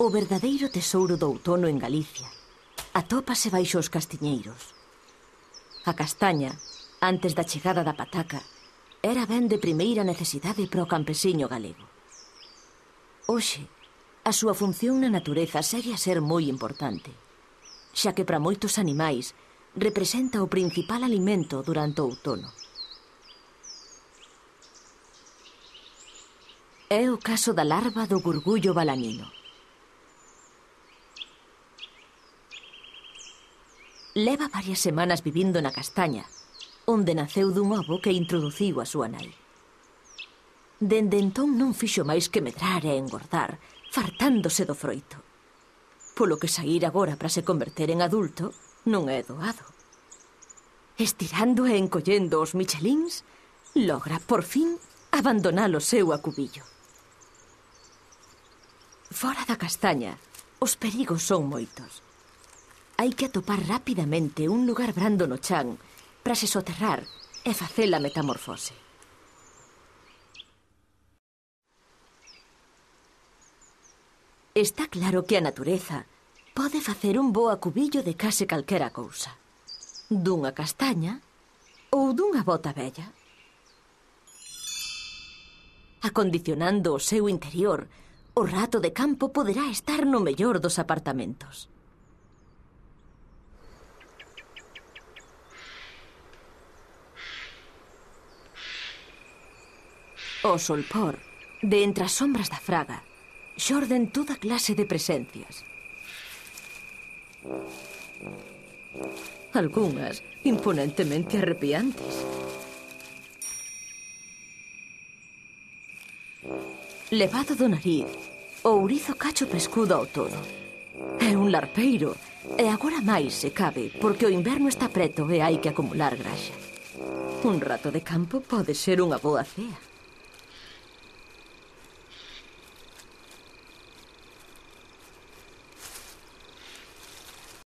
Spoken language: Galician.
O verdadeiro tesouro do outono en Galicia atópase baixo os castiñeiros. A castaña, antes da chegada da pataca, era ben de primeira necesidade para o campesiño galego. Hoxe, a súa función na natureza segue a ser moi importante, xa que para moitos animais representa o principal alimento durante o outono. É o caso da larva do gurgullo balanino. Leva varias semanas vivindo na castaña, onde naceu dun ovo que introduciu a súa nai. Dende entón non fixo máis que medrar e engordar, fartándose do froito. Polo que saír agora para se converter en adulto non é doado. Estirando e encollendo os michelins, logra, por fin, abandonar o seu acubillo. Fora da castaña, os perigos son moitos. Hai que atopar rapidamente un lugar brando no chan para se soterrar e facer a metamorfose. Está claro que a natureza pode facer un bo acubillo de case calquera cousa. Dunha castaña ou dunha bota vella. Acondicionando o seu interior, o rato de campo poderá estar no mellor dos apartamentos. O solpor, de entre as sombras da fraga, xorden toda clase de presencias. Algunhas imponentemente arrepiantes. Levado do nariz, o ourizo cacho pescudo ao todo. É un larpeiro, e agora máis se cabe, porque o inverno está preto e hai que acumular graxa. Un rato de campo pode ser unha boa cea.